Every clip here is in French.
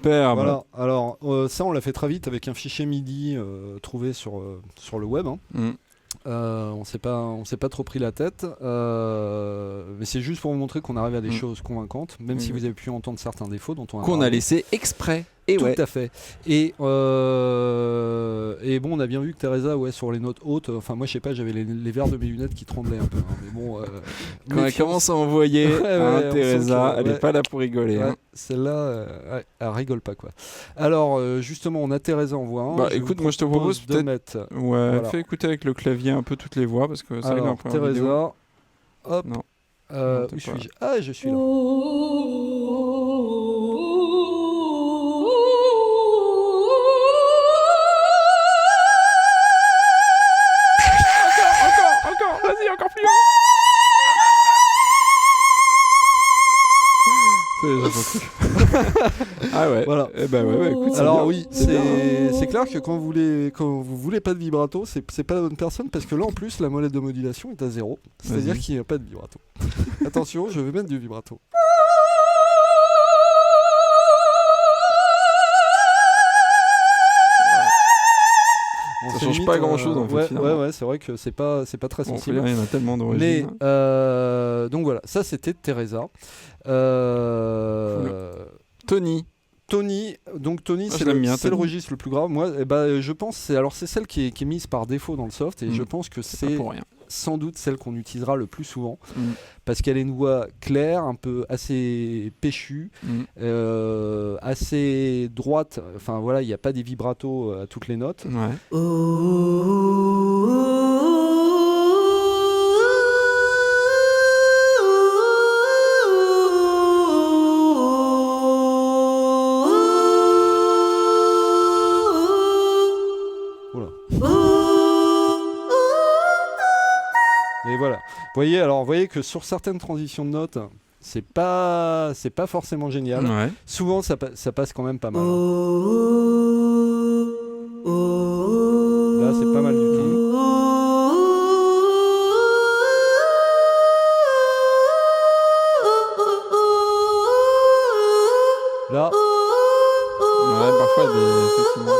superbe. Voilà. Alors, ça, on l'a fait très vite avec un fichier MIDI trouvé sur le web. Hein. On s'est pas trop pris la tête, mais c'est juste pour vous montrer qu'on arrive à des choses convaincantes, même si vous avez pu entendre certains défauts dont on a qu'on parlé. a laissé exprès. Et tout à fait. Et bon, on a bien vu que Teresa, sur les notes hautes, enfin moi je sais pas, j'avais les verres de mes lunettes qui tremblaient un peu. Hein, mais bon, quand elle commence à envoyer Teresa, elle est pas là pour rigoler. Hein. Celle-là, elle rigole pas quoi. Alors justement, on a Teresa en voix 1. Bah écoute, moi je te propose peut-être mettre. Ouais, fais écouter avec le clavier un peu toutes les voix parce que ça alors, Teresa, vidéo. Hop. Non. Où suis-je ? Ah, je suis là. Encore, vas-y, encore plus haut. Ah ouais. Voilà. Eh ben ouais, écoute, alors oui, c'est clair que quand vous voulez pas de vibrato, c'est pas la bonne personne parce que là en plus la molette de modulation est à 0, c'est-à-dire qu'il n'y a pas de vibrato. Attention, je vais mettre du vibrato. Bon, ça change pas grand-chose en fait. Ouais, c'est vrai que c'est pas très sensible. Il y en a tellement d'origines. Mais donc voilà, ça c'était Teresa. Tony, c'est le registre le plus grave. Moi, je pense c'est celle qui est mise par défaut dans le soft et je pense que c'est sans doute celle qu'on utilisera le plus souvent parce qu'elle est une voix claire, un peu assez péchue, assez droite. Enfin voilà, il n'y a pas des vibratos à toutes les notes. Ouais. Et voilà. Vous voyez que sur certaines transitions de notes, c'est pas forcément génial. Ouais. Souvent, ça passe quand même pas mal. Là, c'est pas mal du tout. Là. Ouais, parfois, effectivement.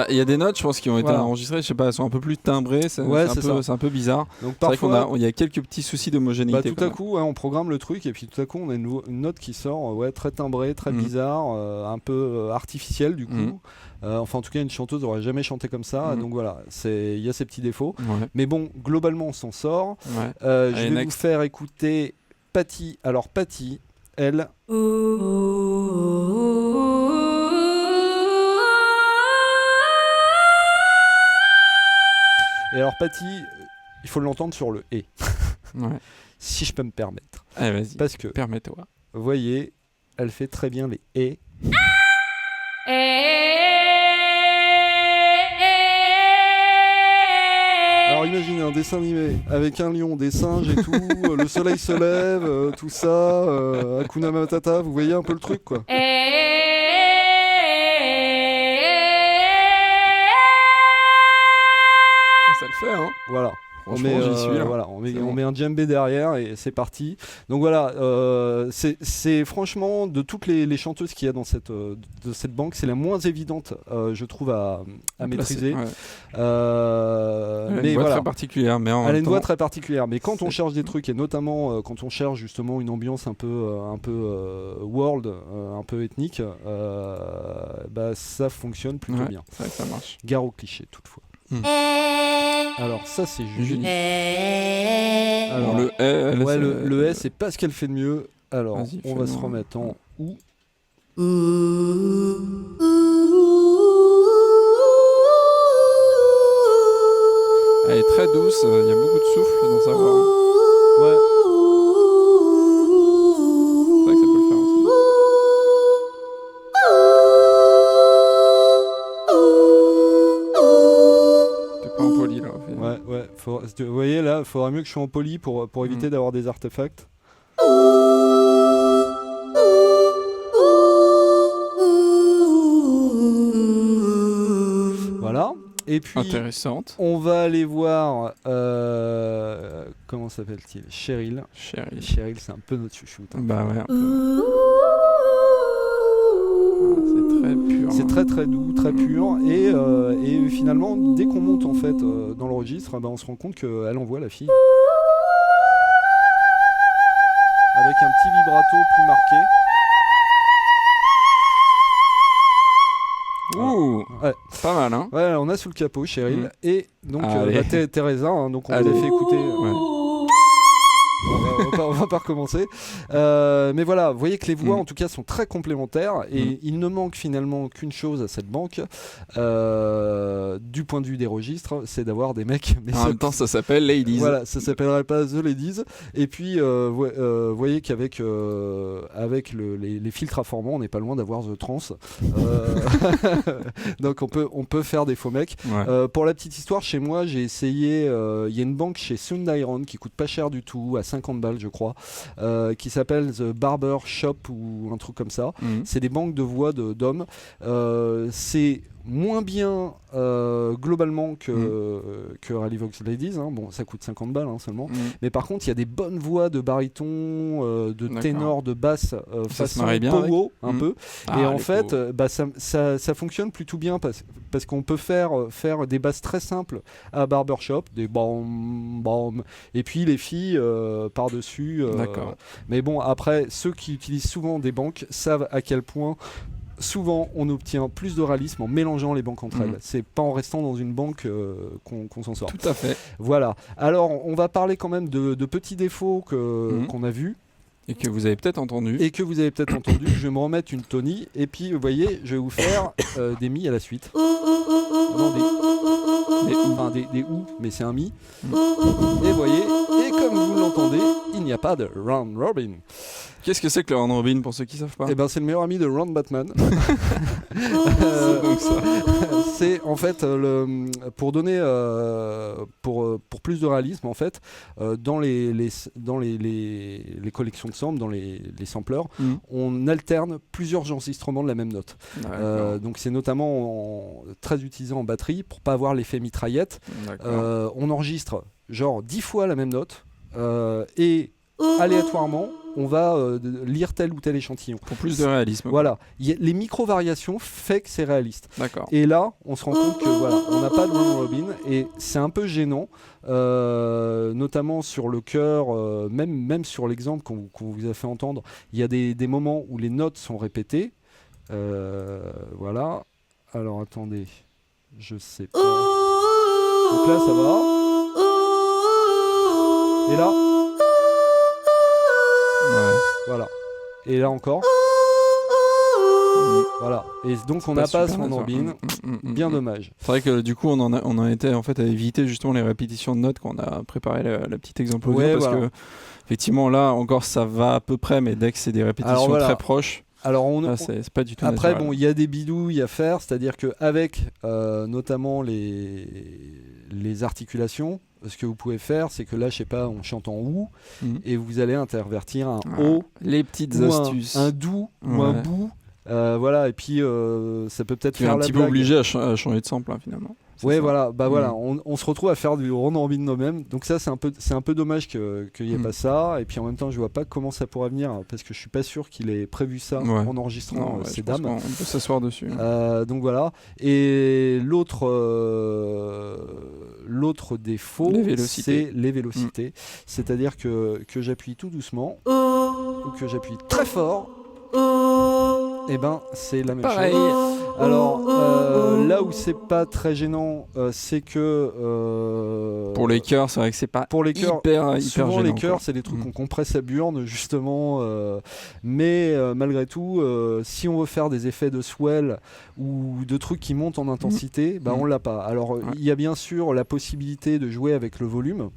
Il y a des notes, je pense, qui ont été enregistrées, je sais pas, elles sont un peu plus timbrées, c'est un peu bizarre. Donc parfois, il y a quelques petits soucis d'homogénéité. Tout à coup, on programme le truc et puis tout à coup, on a une note qui sort, très timbrée, très bizarre, un peu artificielle du coup. Enfin, en tout cas, une chanteuse n'aurait jamais chanté comme ça. Donc voilà, il y a ces petits défauts. Ouais. Mais bon, globalement, on s'en sort. Ouais. Je vais vous faire écouter Patty. Alors Patty, elle... Et alors Patty, il faut l'entendre sur le « et ». Ouais. Si je peux me permettre. Allez, vas-y, parce que, permets-toi. Vous voyez, elle fait très bien les « et ». Alors imaginez un dessin animé avec un lion, des singes et tout, le soleil se lève, tout ça, Hakuna Matata, vous voyez un peu le truc quoi. Ça le fait, hein. Voilà. On met un djembé derrière et c'est parti. Donc voilà, c'est franchement de toutes les chanteuses qu'il y a dans cette banque, c'est la moins évidente, je trouve, à maîtriser. Ouais. Elle a une voix très particulière, mais elle a une voix très particulière. Mais quand on cherche des trucs et notamment quand on cherche justement une ambiance un peu world, un peu ethnique, ça fonctionne plutôt bien. C'est vrai que ça marche. Gare au cliché toutefois. Alors ça c'est Julie. Alors le S c'est pas ce qu'elle fait de mieux. Alors on va se remettre en OU. Elle est très douce, il y a beaucoup de souffle dans sa voix. Ouais. C'est vrai que ça peut le faire aussi. Ouais. Vous voyez là, il faudra mieux que je sois en poly pour éviter d'avoir des artefacts. Voilà. Et puis, intéressante. On va aller voir comment s'appelle-t-il ? Cheryl, c'est un peu notre chouchoute. Bah ouais. Un peu. C'est très très doux, très pur, et finalement dès qu'on monte en fait dans le registre, on se rend compte qu'elle envoie la fille avec un petit vibrato plus marqué. Ouh, ouais. Pas mal, hein. Ouais, on a sous le capot Cheryl, et donc Teresa, hein, donc on vous a fait écouter. On va pas recommencer. Mais voilà, vous voyez que les voix en tout cas sont très complémentaires, et il ne manque finalement qu'une chose à cette banque, du point de vue des registres, c'est d'avoir des mecs. Mais en même temps, ça s'appelle Ladies. Voilà, ça s'appellerait pas The Ladies. Et puis, vous voyez qu'avec les filtres affamants, on n'est pas loin d'avoir The Trans. Donc on peut faire des faux mecs. Ouais. Pour la petite histoire, chez moi, j'ai essayé. Il y a une banque chez Sundayron qui coûte pas cher du tout, à 50 balles je crois, qui s'appelle The Barber Shop ou un truc comme ça. C'est des banques de voix d'hommes. C'est moins bien globalement que Rallyvox Ladies, hein. Bon, ça coûte 50 balles hein, seulement, mais par contre il y a des bonnes voix de baryton, de ténor, de basse, façon powo un peu, et en fait ça fonctionne plutôt bien parce qu'on peut faire des basses très simples à barbershop, des bam, et puis les filles par-dessus. Mais bon, après, ceux qui utilisent souvent des banques savent à quel point souvent on obtient plus de réalisme en mélangeant les banques entre elles. C'est pas en restant dans une banque qu'on s'en sort. Tout à fait. Voilà. Alors on va parler quand même de petits défauts qu'on a vus. Et que vous avez peut-être entendu. Je vais me remettre une Tony, et puis vous voyez, je vais vous faire des mi à la suite. Non, des ou, mais c'est un mi. Et vous voyez, et comme vous l'entendez, il n'y a pas de round robin. Qu'est-ce que c'est que le round robin pour ceux qui savent pas ? Eh ben c'est le meilleur ami de Round Batman. C'est donc ça. C'est en fait pour donner pour plus de réalisme en fait dans les collections de samples, dans les sampleurs, on alterne plusieurs enregistrements de la même note. Donc c'est notamment très utilisé en batterie pour pas avoir l'effet mitraillette. On enregistre genre 10 fois la même note et aléatoirement on va lire tel ou tel échantillon. Pour plus de réalisme. Voilà. Les micro-variations fait que c'est réaliste. D'accord. Et là, on se rend compte que voilà, on n'a pas de round robin, et c'est un peu gênant, notamment sur le chœur, même sur l'exemple qu'on vous a fait entendre, il y a des moments où les notes sont répétées. Voilà. Alors attendez, je sais pas. Donc là, ça va. Et là. Ouais. Voilà. Et là encore. Voilà. Et donc on n'a pas ce round robin. Bien dommage. C'est vrai que du coup on en était en fait à éviter justement les répétitions de notes quand on a préparé la petite exemple audio, parce que effectivement là encore ça va à peu près, mais dès que c'est des répétitions très proches. Alors c'est pas du tout après naturel. Bon, il y a des bidouilles à faire, c'est-à-dire qu'avec notamment les articulations, ce que vous pouvez faire, c'est que là, je sais pas, on chante en ou, et vous allez intervertir un o, les petites ou astuces, un doux ou un bou, voilà, et puis ça peut peut-être faire un la petit blague. peu obligé à changer de sample hein, finalement. Ouais, voilà, voilà, on se retrouve à faire du round robin nous-mêmes, donc ça c'est un peu dommage qu'il n'y ait pas ça, et puis en même temps je vois pas comment ça pourra venir, parce que je suis pas sûr qu'il ait prévu ça en enregistrant ces dames. On peut s'asseoir dessus. Donc voilà, et l'autre défaut, c'est les vélocités, c'est-à-dire que j'appuie tout doucement ou que j'appuie très fort, et ben c'est la même chose. Alors là où c'est pas très gênant, c'est que pour les chœurs, c'est vrai que c'est pas hyper souvent gênant, les chœurs, c'est des trucs qu'on compresse à burne justement, mais malgré tout, si on veut faire des effets de swell ou de trucs qui montent en intensité, on l'a pas. Alors il y a bien sûr la possibilité de jouer avec le volume.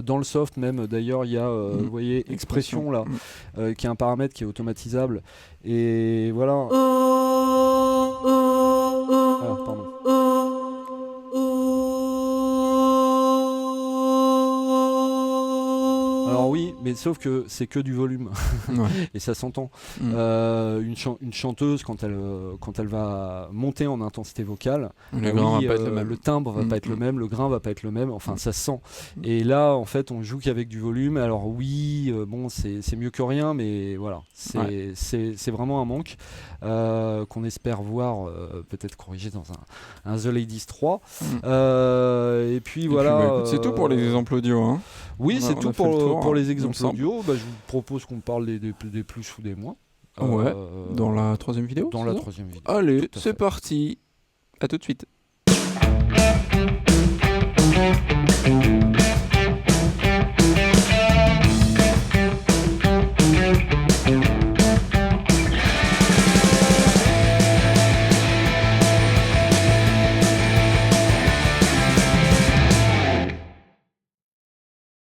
Dans le soft même d'ailleurs il y a vous voyez expression là qui est un paramètre qui est automatisable, et voilà. Pardon. Alors oui, mais sauf que c'est que du volume et ça s'entend. Une chanteuse quand elle va monter en intensité vocale, le timbre va pas être le même, le grain va pas être le même, enfin ça se sent. Et là en fait on joue qu'avec du volume. Alors oui, bon c'est mieux que rien, mais voilà, c'est vraiment un manque qu'on espère voir peut-être corrigé dans un The Ladies 3. Et puis voilà. Puis, c'est tout pour les exemples audio. Hein. Oui, c'est tout pour les exemples audio. Je vous propose qu'on parle des plus ou des moins. Dans la troisième vidéo. Dans la troisième vidéo. Allez, c'est parti. À tout de suite.